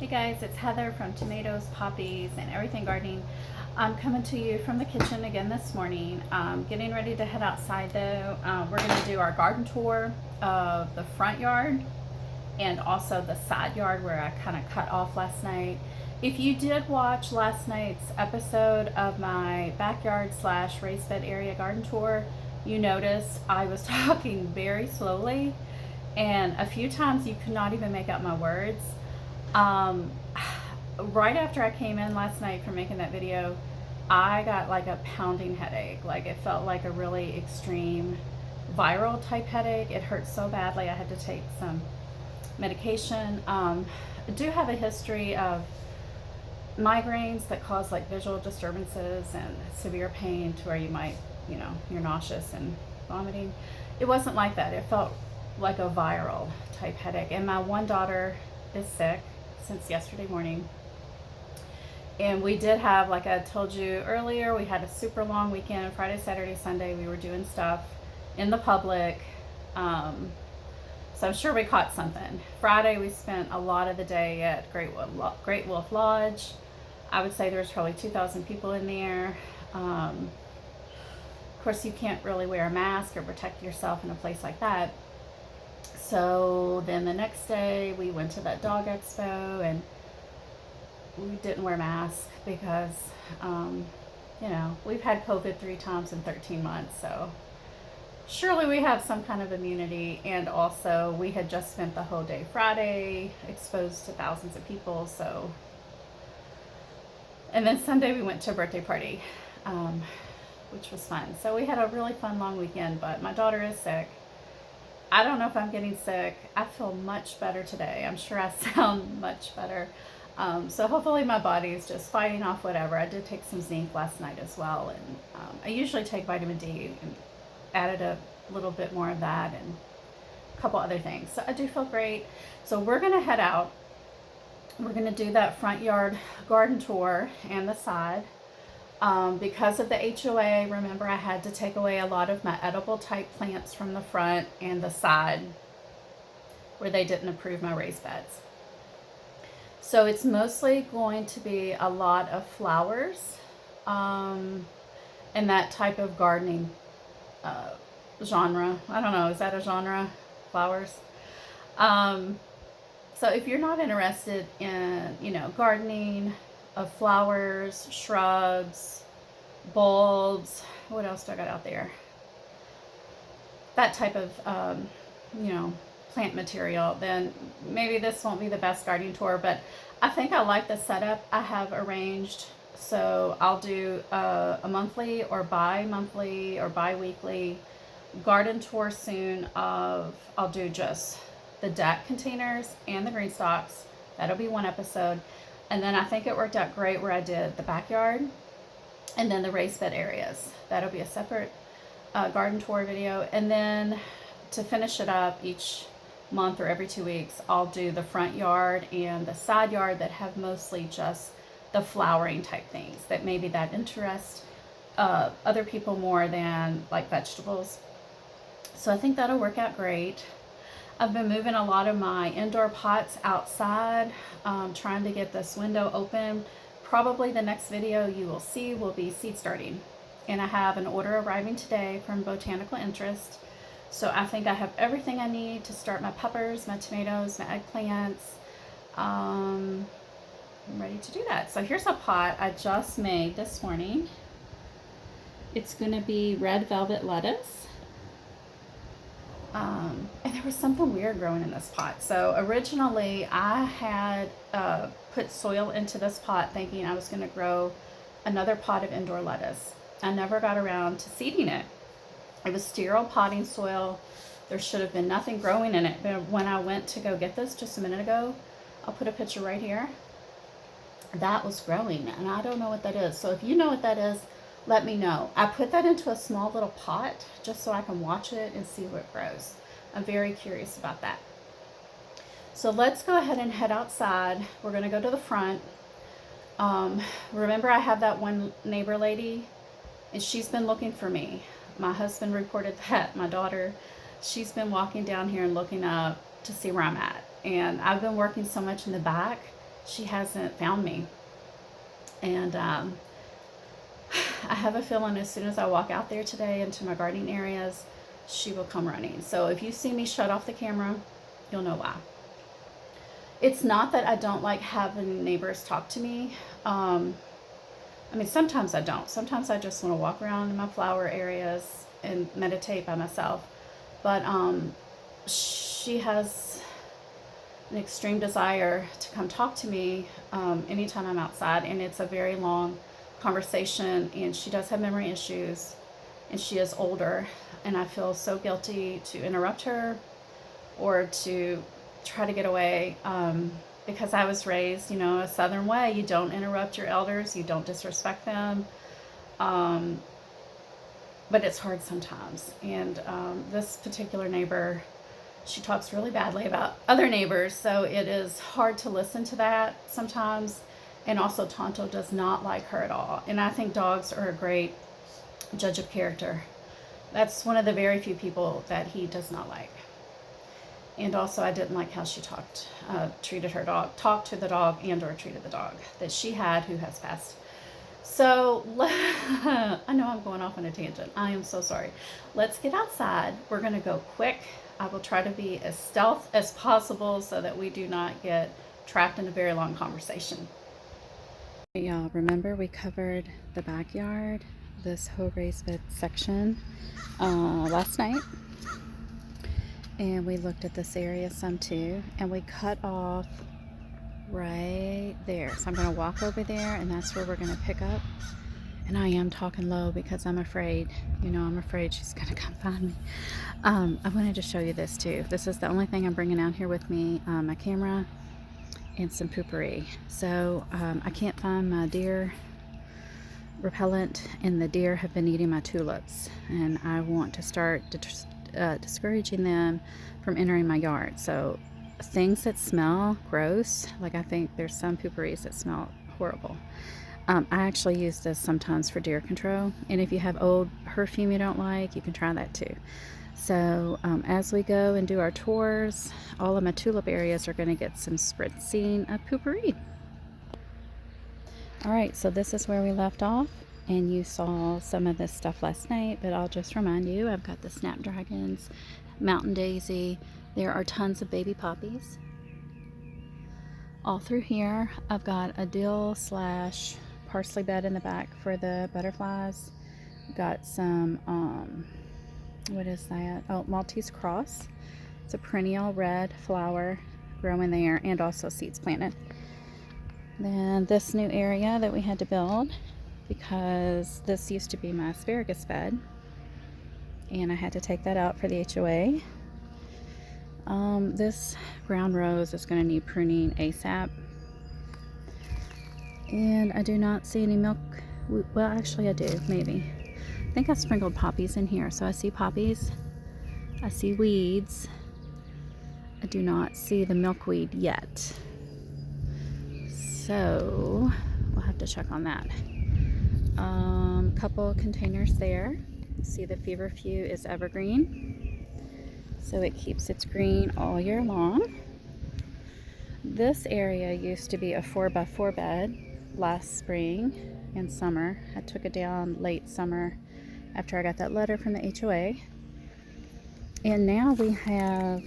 Hey guys, it's Heather from Tomatoes, Poppies, and Everything Gardening. I'm coming to you from the kitchen again this morning. Getting ready to head outside though. We're going to do our garden tour of the front yard and also the side yard where I kind of cut off last night. If you did watch last night's episode of my backyard / raised bed area garden tour, you noticed I was talking very slowly and a few times you could not even make out my words. Right after I came in last night from making that video, I got like a pounding headache. Like it felt like a really extreme viral type headache. It hurt so badly I had to take some medication. I do have a history of migraines that cause like visual disturbances and severe pain to where you might, you're nauseous and vomiting. It wasn't like that. It felt like a viral type headache. And my one daughter is sick since yesterday morning. And we did have, like I told you earlier, we had a super long weekend. Friday, Saturday, Sunday, we were doing stuff in the public. So I'm sure we caught something. Friday, we spent a lot of the day at Great Wolf Lodge. I would say there was probably 2,000 people in there. Of course, you can't really wear a mask or protect yourself in a place like that. So then the next day we went to that dog expo and we didn't wear masks because, we've had COVID 3 times in 13 months. So surely we have some kind of immunity. And also we had just spent the whole day Friday exposed to thousands of people. So, and then Sunday we went to a birthday party, which was fun. So we had a really fun long weekend, but my daughter is sick. I don't know if I'm getting sick. I feel much better today. I'm sure I sound much better. So hopefully my body is just fighting off whatever. I did take some zinc last night as well. And I usually take vitamin D and added a little bit more of that and a couple other things. So I do feel great. So we're going to head out. We're going to do that front yard garden tour and the side. Because of the HOA, remember I had to take away a lot of my edible type plants from the front and the side where they didn't approve my raised beds. So it's mostly going to be a lot of flowers and that type of gardening genre. I don't know, is that a genre? Flowers? So if you're not interested in, gardening of flowers, shrubs, bulbs, what else do I got out there? That type of, plant material, then maybe this won't be the best gardening tour, but I think I like the setup I have arranged. So I'll do a monthly or bi-monthly or bi-weekly garden tour soon I'll do just the deck containers and the green stalks. That'll be one episode. And then I think it worked out great where I did the backyard and then the raised bed areas. That'll be a separate garden tour video. And then to finish it up each month or every 2 weeks, I'll do the front yard and the side yard that have mostly just the flowering type things that maybe that interest other people more than like vegetables. So I think that'll work out great. I've been moving a lot of my indoor pots outside, trying to get this window open. Probably the next video you will see will be seed starting. And I have an order arriving today from Botanical Interest. So I think I have everything I need to start my peppers, my tomatoes, my eggplants. I'm ready to do that. So here's a pot I just made this morning. It's going to be red velvet lettuce. And there was something weird growing in this pot. So originally I had put soil into this pot thinking I was going to grow another pot of indoor lettuce. I never got around to seeding it. It was sterile potting soil. There should have been nothing growing in it. But when I went to go get this just a minute ago, I'll put a picture right here. That was growing, and I don't know what that is. So if you know what that is, let me know. I put that into a small little pot just so I can watch it and see what grows. I'm very curious about that. So let's go ahead and head outside. We're going to go to the front. Remember I have that one neighbor lady, and she's been looking for me. My husband reported that. My daughter, she's been walking down here and looking up to see where I'm at. And I've been working so much in the back she hasn't found me. And I have a feeling as soon as I walk out there today into my gardening areas, she will come running. So if you see me shut off the camera, you'll know why. It's not that I don't like having neighbors talk to me. I mean, sometimes I don't. Sometimes I just want to walk around in my flower areas and meditate by myself. But she has an extreme desire to come talk to me anytime I'm outside, and it's a very long conversation, and she does have memory issues, and she is older, and I feel so guilty to interrupt her or to try to get away, because I was raised, you know, a Southern way. You don't interrupt your elders, you don't disrespect them, but it's hard sometimes. And this particular neighbor, she talks really badly about other neighbors, so it is hard to listen to that sometimes. And also, Tonto does not like her at all. And I think dogs are a great judge of character. That's one of the very few people that he does not like. And also, I didn't like how she treated her dog, talked to the dog, and or treated the dog that she had, who has passed. So, I know I'm going off on a tangent. I am so sorry. Let's get outside. We're going to go quick. I will try to be as stealth as possible so that we do not get trapped in a very long conversation. Y'all, remember we covered the backyard, this whole raised bed section, last night. And we looked at this area some too, and we cut off right there. So I'm going to walk over there, and that's where we're going to pick up. And I am talking low because I'm afraid, you know, I'm afraid she's going to come find me. I wanted to show you this too. This is the only thing I'm bringing out here with me, my camera and some Poo-pourri. So I can't find my deer repellent, and the deer have been eating my tulips, and I want to start discouraging them from entering my yard. So things that smell gross, like I think there's some Poo-pourris that smell horrible. I actually use this sometimes for deer control, and if you have old perfume you don't like, you can try that too. So as we go and do our tours, all of my tulip areas are going to get some spritzing of Poo-pourri. Alright, so this is where we left off, and you saw some of this stuff last night, but I'll just remind you, I've got the snapdragons, mountain daisy, there are tons of baby poppies. All through here, I've got a dill / parsley bed in the back for the butterflies. Got some, what is that? Oh, Maltese cross. It's a perennial red flower growing there, and also seeds planted. Then this new area that we had to build, because this used to be my asparagus bed, and I had to take that out for the HOA. This ground rose is going to need pruning ASAP. And I do not see any milk. Well, actually I do, maybe. I think I sprinkled poppies in here. So I see poppies. I see weeds. I do not see the milkweed yet. So we'll have to check on that. Couple containers there. See, the feverfew is evergreen, so it keeps its green all year long. This area used to be a 4x4 bed last spring and summer. I took it down late summer after I got that letter from the HOA. And now we have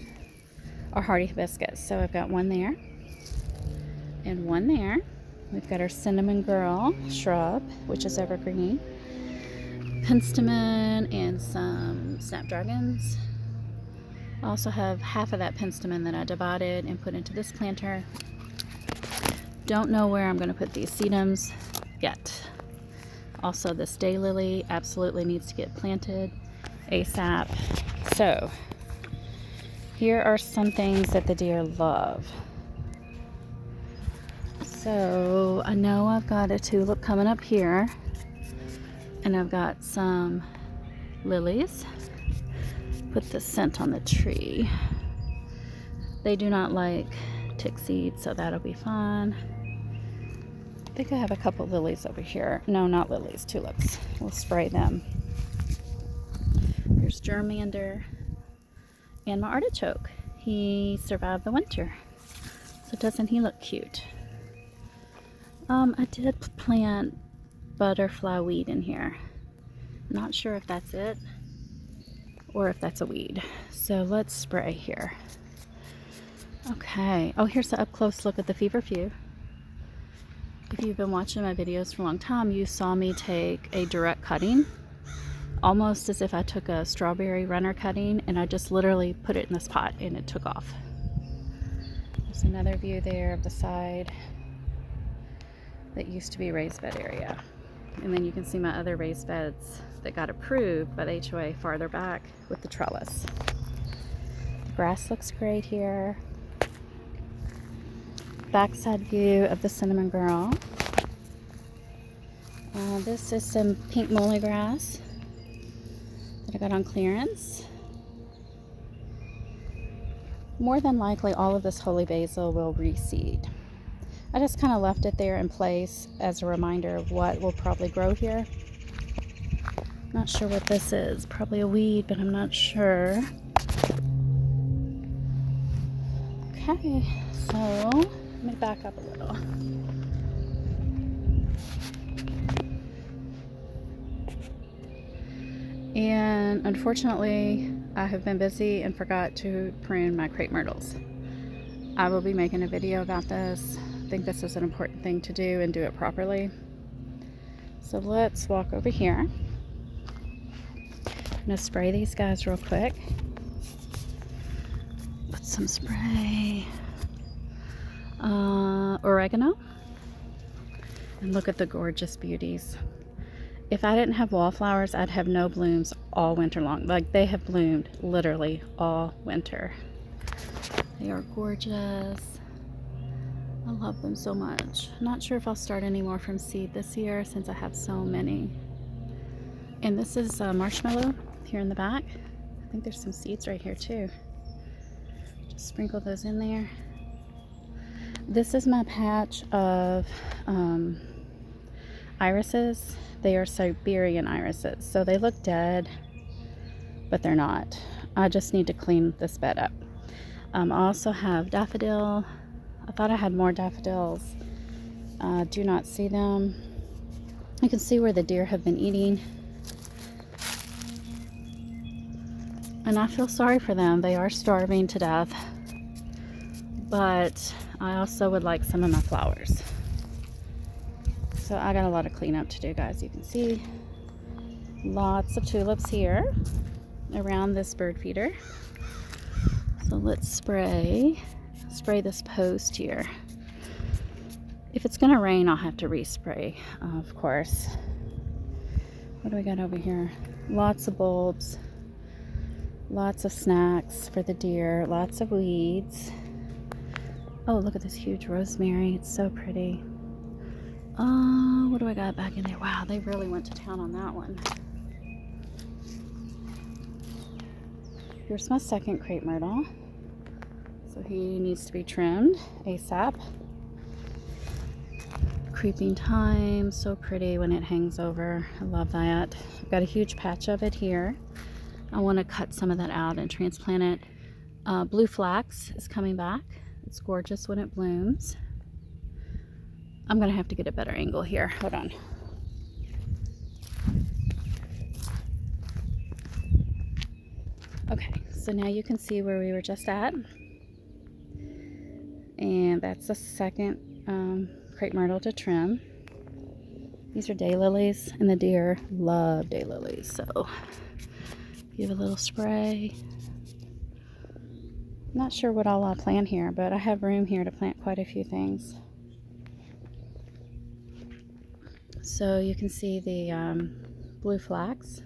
our hardy hibiscus. So I've got one there and one there. We've got our cinnamon girl shrub, which is evergreen, penstemon, and some snapdragons. I also have half of that penstemon that I divided and put into this planter. Don't know where I'm going to put these sedums yet. Also, this daylily absolutely needs to get planted ASAP. So here are some things that the deer love. So I know I've got a tulip coming up here, and I've got some lilies. Put the scent on the tree. They do not like tick seed, so that'll be fun. I think I have a couple lilies over here. No, not lilies, tulips. We'll spray them. There's germander and my artichoke. He survived the winter. So doesn't he look cute? I did plant butterfly weed in here. Not sure if that's it or if that's a weed. So let's spray here. Okay. Oh, here's an up close look at the feverfew. If you've been watching my videos for a long time, you saw me take a direct cutting, almost as if I took a strawberry runner cutting, and I just literally put it in this pot and it took off. There's another view there of the side that used to be raised bed area. And then you can see my other raised beds that got approved by the HOA farther back with the trellis. The grass looks great here. Backside view of the cinnamon girl. This is some pink muley grass that I got on clearance. More than likely all of this holy basil will reseed. I just kind of left it there in place as a reminder of what will probably grow here. Not sure what this is. Probably a weed, but I'm not sure. Okay, so let me back up a little. And unfortunately, I have been busy and forgot to prune my crepe myrtles. I will be making a video about this. I think this is an important thing to do and do it properly. So let's walk over here. I'm gonna spray these guys real quick. Put some spray. Oregano. And look at the gorgeous beauties. If I didn't have wallflowers, I'd have no blooms all winter long. Like, they have bloomed literally all winter. They are gorgeous. I love them so much. Not sure if I'll start any more from seed this year since I have so many. And this is marshmallow here in the back. I think there's some seeds right here too. Just sprinkle those in there. This is my patch of irises. They are Siberian irises, so they look dead, but they're not. I just need to clean this bed up. I also have daffodil. I thought I had more daffodils. Do not see them. You can see where the deer have been eating. And I feel sorry for them. They are starving to death. But I also would like some of my flowers. So I got a lot of cleanup to do, guys. You can see lots of tulips here around this bird feeder. So let's spray this post here. If it's gonna rain, I'll have to respray, of course. What do we got over here? Lots of bulbs, lots of snacks for the deer, lots of weeds. Oh, look at this huge rosemary. It's so pretty. What do I got back in there? Wow, they really went to town on that one. Here's my second crepe myrtle. So he needs to be trimmed ASAP. Creeping thyme, so pretty when it hangs over. I love that. I've got a huge patch of it here. I want to cut some of that out and transplant it. Blue flax is coming back. It's gorgeous when it blooms. I'm gonna have to get a better angle here. Hold on. Okay, so now you can see where we were just at. And that's the second crepe myrtle to trim. These are daylilies, and the deer love daylilies, so give a little spray. Not sure what all I'll plant here, but I have room here to plant quite a few things. So you can see the blue flax,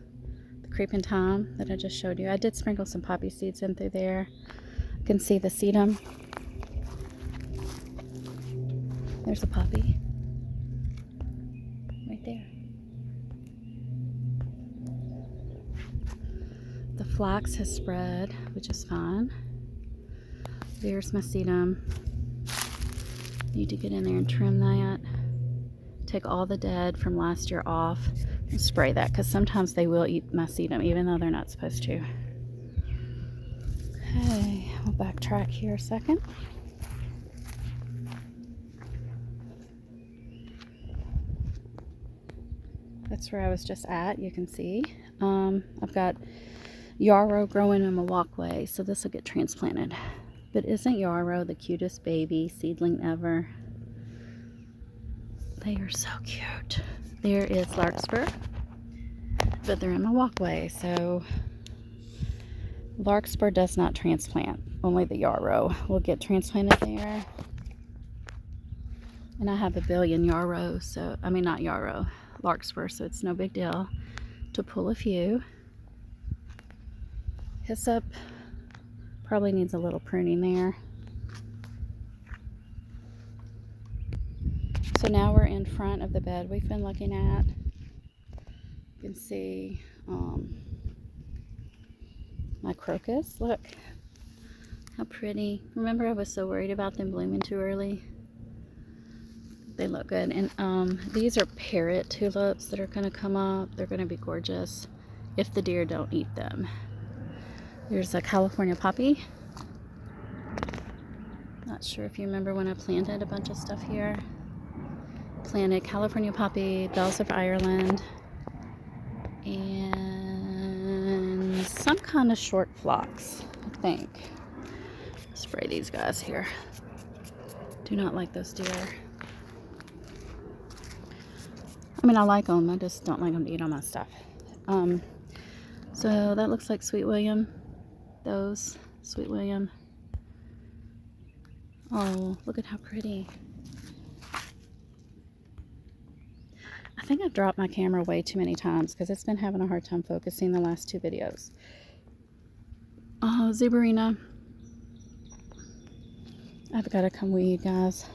the creeping thyme that I just showed you. I did sprinkle some poppy seeds in through there. You can see the sedum. There's a poppy right there. The flax has spread, which is fine. There's my sedum. Need to get in there and trim that. Take all the dead from last year off and spray that, because sometimes they will eat my sedum even though they're not supposed to. Okay, we'll backtrack here a second. That's where I was just at. You can see. I've got yarrow growing in my walkway, so this will get transplanted. But isn't yarrow the cutest baby seedling ever? They are so cute. There is larkspur, but they're in my walkway, so larkspur does not transplant. Only the yarrow will get transplanted there. And I have a billion yarrow, so I mean not yarrow, larkspur, so it's no big deal to pull a few. Hyssop probably needs a little pruning there. So now we're in front of the bed we've been looking at. You can see my crocus. Look how pretty. Remember, I was so worried about them blooming too early. They look good. And these are parrot tulips that are going to come up. They're going to be gorgeous if the deer don't eat them. There's a California poppy. Not sure if you remember when I planted a bunch of stuff here. Planted California poppy, bells of Ireland, and some kind of short phlox, I think. Spray these guys here. Do not like those deer. I mean, I like them, I just don't like them to eat all my stuff. So that looks like Sweet William. Those, Sweet William. Oh, look at how pretty. I think I've dropped my camera way too many times because it's been having a hard time focusing the last two videos. Oh, Zebrina. I've got to come weed, guys.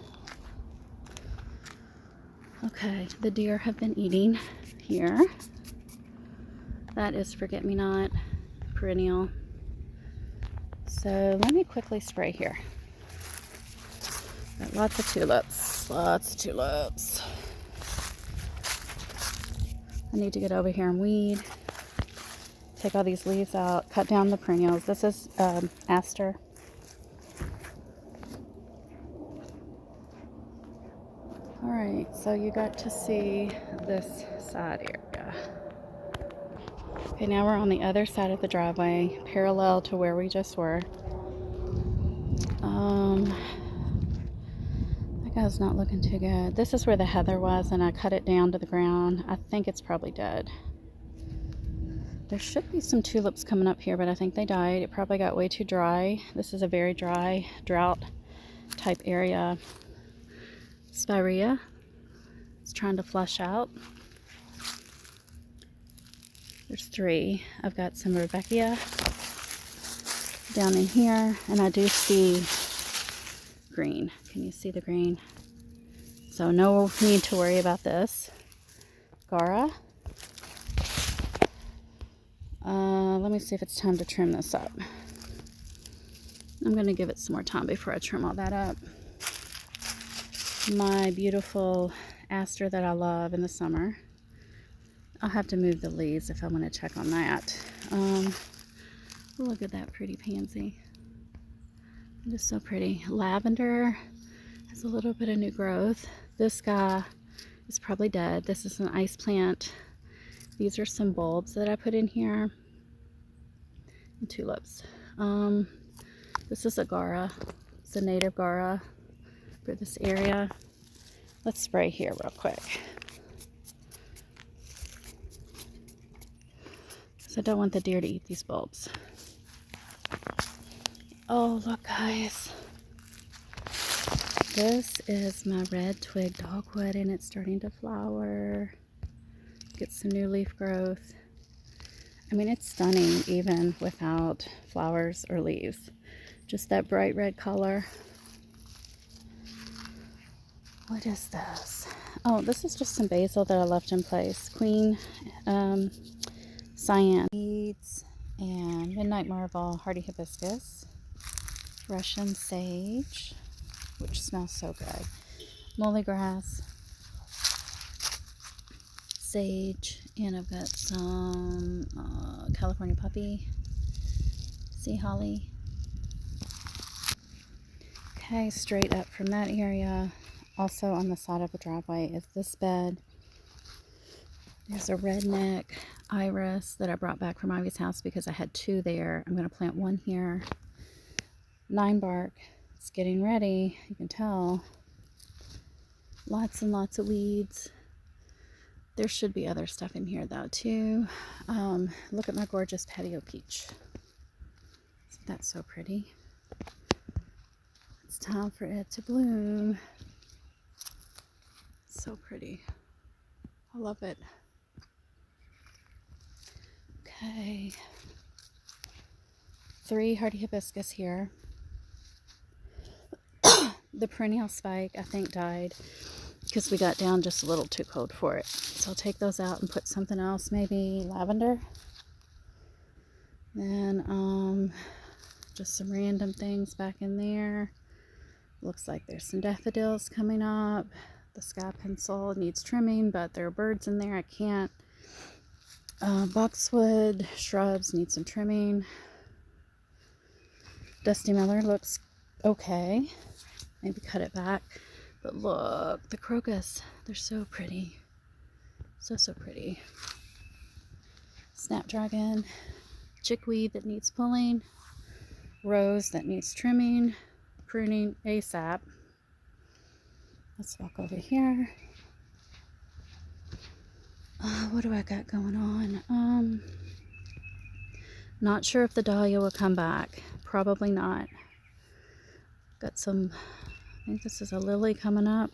Okay, the deer have been eating here. That is forget-me-not, perennial. So let me quickly spray here. Got lots of tulips, lots of tulips. I need to get over here and weed. Take all these leaves out, cut down the perennials. This is aster. Alright, so you got to see this side area. Okay, now we're on the other side of the driveway, parallel to where we just were. That guy's not looking too good. This is where the heather was, and I cut it down to the ground. I think it's probably dead. There should be some tulips coming up here, but I think they died. It probably got way too dry. This is a very dry, drought type area. Spirea. It's trying to flush out. There's 3. I've got some Rebecca down in here, and I do see green. Can you see the green? So no need to worry about this. Gara. Let me see if it's time to trim this up. I'm going to give it some more time before I trim all that up. My beautiful aster that I love in the summer. I'll have to move the leaves if I want to check on that. Look at that pretty pansy. Just so pretty. Lavender has a little bit of new growth. This guy is probably dead. This is an ice plant. These are some bulbs that I put in here. And tulips. This is a Gara. It's a native Gara for this area. Let's spray here real quick. So I don't want the deer to eat these bulbs. Oh, look, guys. This is my red twig dogwood, and it's starting to flower. Get some new leaf growth. I mean, it's stunning even without flowers or leaves. Just that bright red color. What is this? Oh, this is just some basil that I left in place. Queen cyan seeds and midnight marvel, hardy hibiscus, Russian sage, which smells so good, molly grass, sage, and I've got some California poppy, sea holly. Okay, straight up from that area, also on the side of the driveway, is this bed. There's a redneck iris that I brought back from Ivy's house because I had 2 there. I'm going to plant 1 here. 9 bark. It's getting ready. You can tell. Lots and lots of weeds. There should be other stuff in here though too. Look at my gorgeous patio peach. Isn't that so pretty? It's time for it to bloom. So pretty. I love it. Okay. 3 hardy hibiscus here. The perennial spike, I think, died because we got down just a little too cold for it. So I'll take those out and put something else, maybe lavender. Then just some random things back in there. Looks like there's some daffodils coming up. The sky pencil needs trimming, but there are birds in there. I can't. Boxwood shrubs need some trimming. Dusty Miller looks okay. Maybe cut it back. But look, the crocus. They're so pretty. So pretty. Snapdragon. Chickweed that needs pulling. Rose that needs trimming. Pruning ASAP. Let's walk over here. What do I got going on? Not sure if the dahlia will come back. Probably not. Got some, I think this is a lily coming up.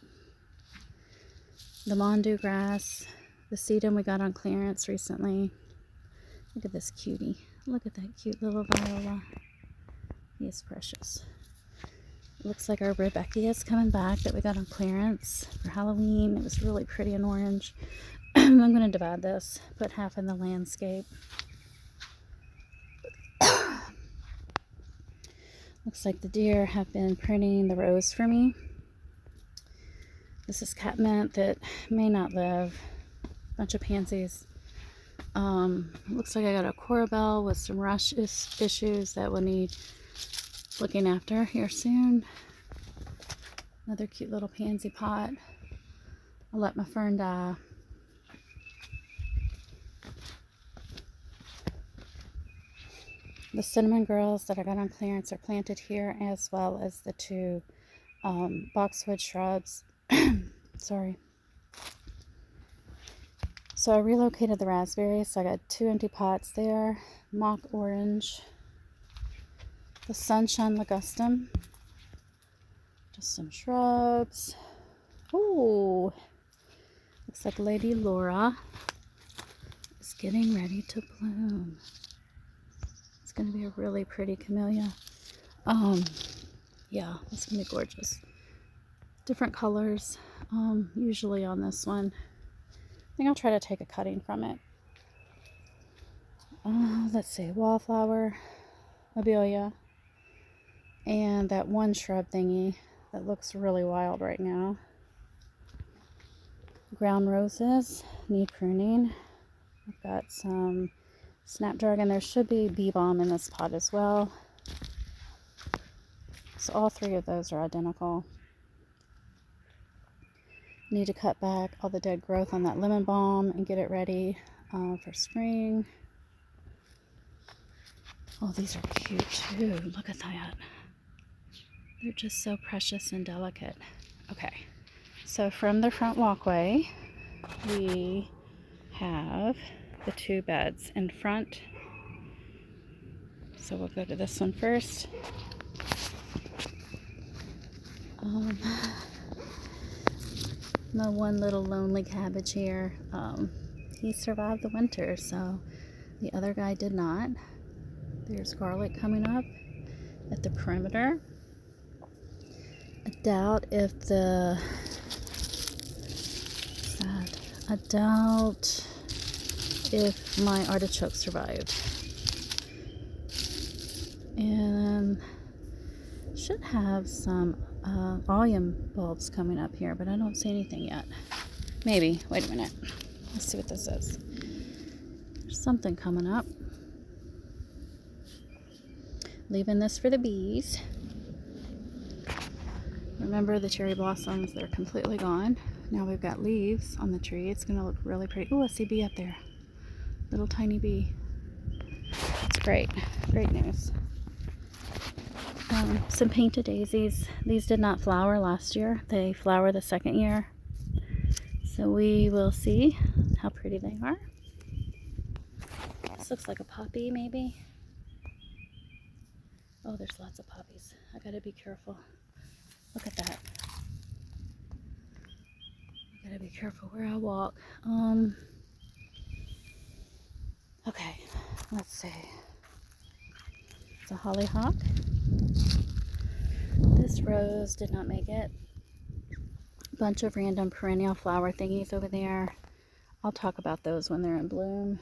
The mondu grass. The sedum we got on clearance recently. Look at this cutie. Look at that cute little viola. He is precious. Looks like our Rebecca is coming back that we got on clearance for Halloween. It was really pretty and orange. I'm going to divide this, put half in the landscape. Looks like the deer have been pruning the rose for me. This is catmint that may not live. Bunch of pansies. Looks like I got a corabelle with some rush issues that will need looking after here soon. Another cute little pansy pot. I'll let my fern die. The cinnamon girls that I got on clearance are planted here, as well as the 2 boxwood shrubs. Sorry. So I relocated the raspberries, so I got 2 empty pots there. Mock orange. The sunshine ligustum. Just some shrubs. Ooh. Looks like Lady Laura is getting ready to bloom. It's going to be a really pretty camellia. Yeah, it's going to be gorgeous. Different colors, usually on this one. I think I'll try to take a cutting from it. Let's see, wallflower, lobelia, and that one shrub thingy that looks really wild right now. Ground roses need pruning. I've got some snapdragon. There should be bee balm in this pot as well. So all 3 of those are identical. Need to cut back all the dead growth on that lemon balm and get it ready for spring. Oh, these are cute too. Look at that. They're just so precious and delicate. Okay, so from the front walkway, we have the 2 beds in front. So we'll go to this one first. My one little lonely cabbage here, he survived the winter, so the other guy did not. There's garlic coming up at the perimeter. I doubt if the, I doubt if my artichoke survived. And should have some volume bulbs coming up here, but I don't see anything yet. Maybe. Wait a minute. Let's see what this is. There's something coming up. Leaving this for the bees. Remember the cherry blossoms, they're completely gone. Now we've got leaves on the tree. It's going to look really pretty. Oh, I see a bee up there. Little tiny bee. It's great. Great news. Some painted daisies. These did not flower last year. They flower the second year. So we will see how pretty they are. This looks like a poppy, maybe. Oh, there's lots of poppies. I gotta be careful. Look at that. I gotta be careful where I walk. Okay, let's see. It's a hollyhock. This rose did not make it. Bunch of random perennial flower thingies over there. I'll talk about those when they're in bloom.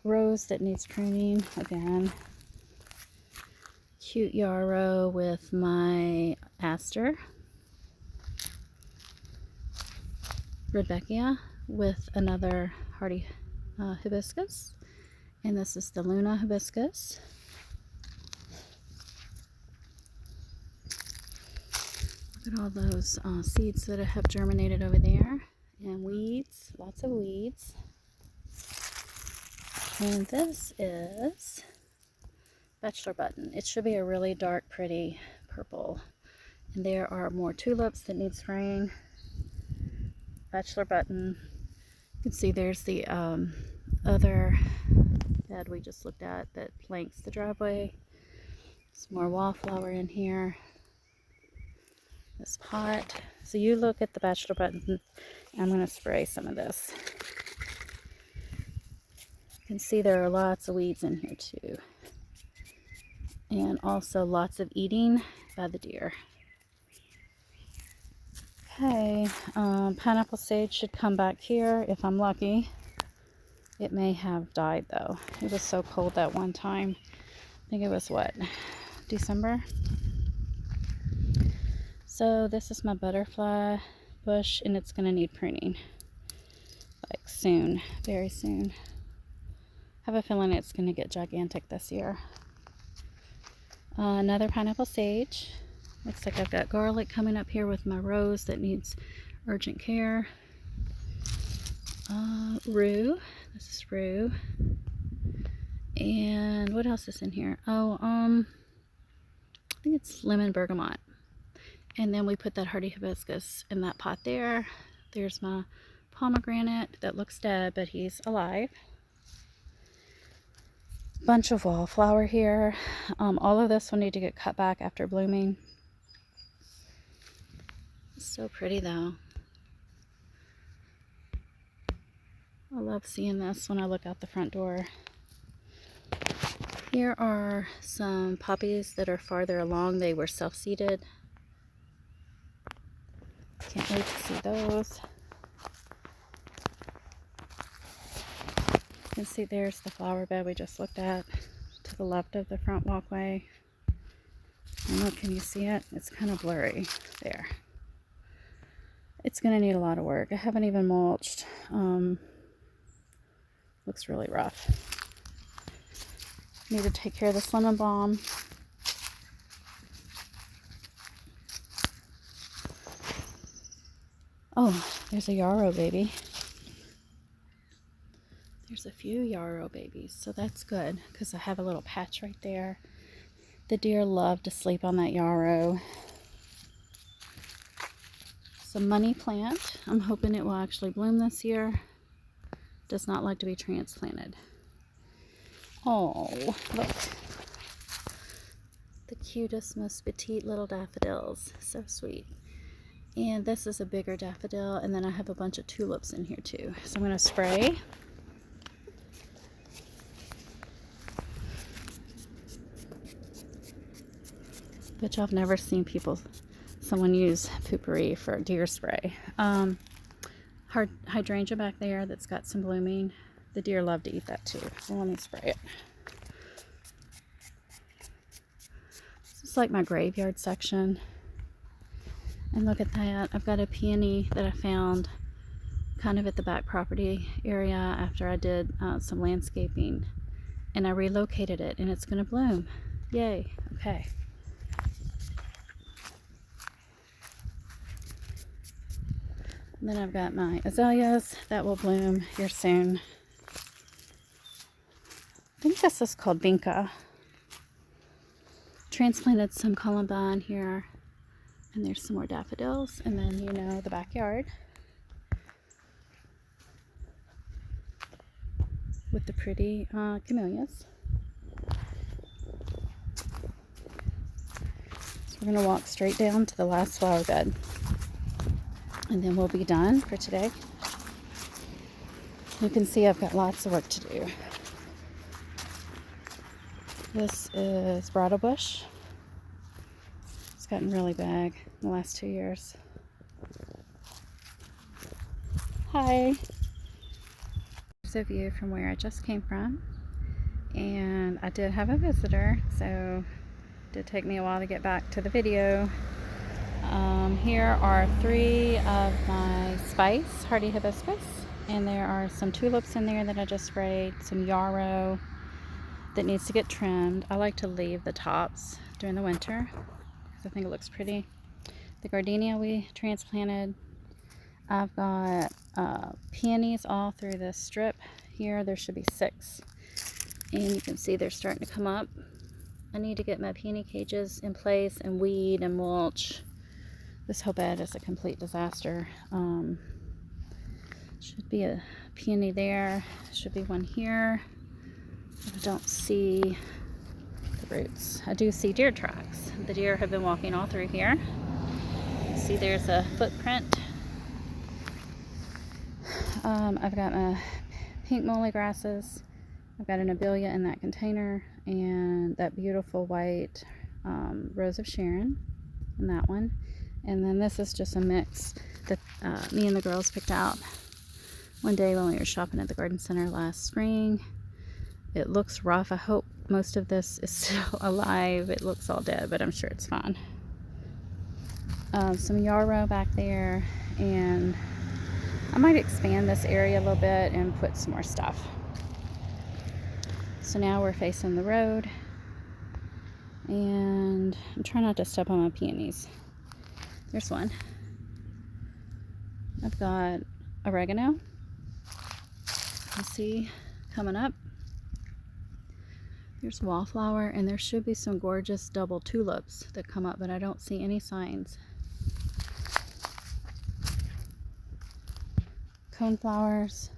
Rose that needs pruning again. Cute yarrow with my aster. Rebecca with another hardy hibiscus. And this is the Luna hibiscus. Look at all those seeds that have germinated over there. And weeds, lots of weeds. And this is bachelor button. It should be a really dark, pretty purple. And there are more tulips that need spraying. Bachelor button. You can see there's the other bed we just looked at that flanks the driveway. Some more wallflower in here. This pot. So you look at the bachelor button. I'm going to spray some of this. You can see there are lots of weeds in here too. And also lots of eating by the deer. Okay, pineapple sage should come back here if I'm lucky. It may have died though. It was so cold that one time. I think it was what, December? So this is my butterfly bush and it's going to need pruning. Like soon, very soon. I have a feeling it's going to get gigantic this year. Another pineapple sage. Looks like I've got garlic coming up here with my rose that needs urgent care. Rue. This is rue. And what else is in here? Oh, I think it's lemon bergamot. And then we put that hardy hibiscus in that pot there. There's my pomegranate that looks dead, but he's alive. Bunch of wallflower here. All of this will need to get cut back after blooming. So pretty though. I love seeing this when I look out the front door. Here are some poppies that are farther along. They were self-seeded. Can't wait to see those. You can see there's the flower bed we just looked at to the left of the front walkway. And look, can you see it? It's kind of blurry there. It's going to need a lot of work. I haven't even mulched. Looks really rough. Need to take care of this lemon balm. Oh, there's a yarrow baby. There's a few yarrow babies, so that's good because I have a little patch right there. The deer love to sleep on that yarrow. Some money plant. I'm hoping it will actually bloom this year. Does not like to be transplanted. Oh, look. The cutest, most petite little daffodils. So sweet. And this is a bigger daffodil, and then I have a bunch of tulips in here too. So I'm going to spray. Which I've never seen someone use Poo-pourri for deer spray. Hydrangea back there that's got some blooming. The deer love to eat that too. So let me spray it. This is like my graveyard section. And look at that. I've got a peony that I found kind of at the back property area after I did some landscaping. And I relocated it and it's going to bloom. Yay. Okay. And then I've got my azaleas that will bloom here soon. I think this is called vinca. Transplanted some columbine here, and there's some more daffodils, and then you know the backyard with the pretty camellias. So we're going to walk straight down to the last flower bed, and then we'll be done for today. You can see I've got lots of work to do. This is bridal bush. It's gotten really big in the last 2 years. Hi. Here's a view from where I just came from. And I did have a visitor, so it did take me a while to get back to the video. Here are 3 of my spice, hardy hibiscus. And there are some tulips in there that I just sprayed, some yarrow that needs to get trimmed. I like to leave the tops during the winter because I think it looks pretty. The gardenia we transplanted. I've got peonies all through this strip here. There should be 6. And you can see they're starting to come up. I need to get my peony cages in place and weed and mulch. This whole bed is a complete disaster. Should be a peony there. Should be one here. I don't see the roots. I do see deer tracks. The deer have been walking all through here. See, there's a footprint. I've got my pink molly grasses. I've got an abelia in that container, and that beautiful white rose of Sharon in that one. And then this is just a mix that me and the girls picked out one day when we were shopping at the garden center last spring. It looks rough. I hope most of this is still alive. It looks all dead, but I'm sure it's fine. Some yarrow back there, and I might expand this area a little bit and put some more stuff. So now we're facing the road, and I'm trying not to step on my peonies. There's one. I've got oregano. You can see coming up. There's wallflower, and there should be some gorgeous double tulips that come up, but I don't see any signs. Coneflowers.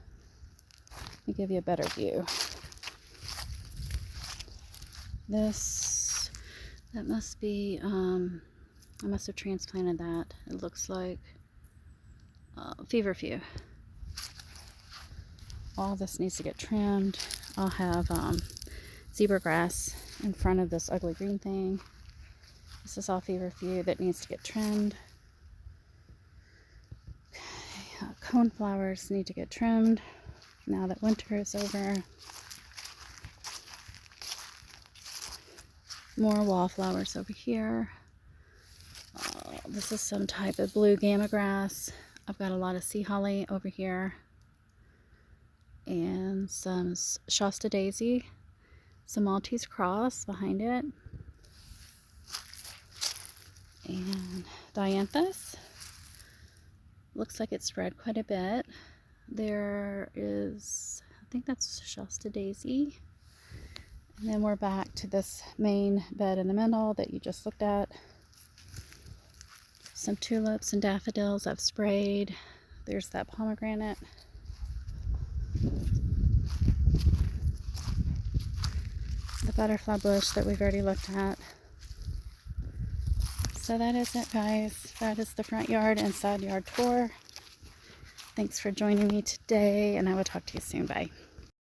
Let me give you a better view. That must be, I must have transplanted that. It looks like feverfew. All this needs to get trimmed. I'll have zebra grass in front of this ugly green thing. This is all feverfew that needs to get trimmed. Okay, coneflowers need to get trimmed now that winter is over. More wallflowers over here. This is some type of blue gamma grass. I've got a lot of sea holly over here, and some Shasta daisy, some Maltese cross behind it, and dianthus. Looks like it's spread quite a bit. There is, I think that's Shasta daisy. And then we're back to this main bed in the middle that you just looked at. Some tulips and daffodils I've sprayed. There's that pomegranate. The butterfly bush that we've already looked at. So that is it, guys. That is the front yard and side yard tour. Thanks for joining me today, and I will talk to you soon. Bye.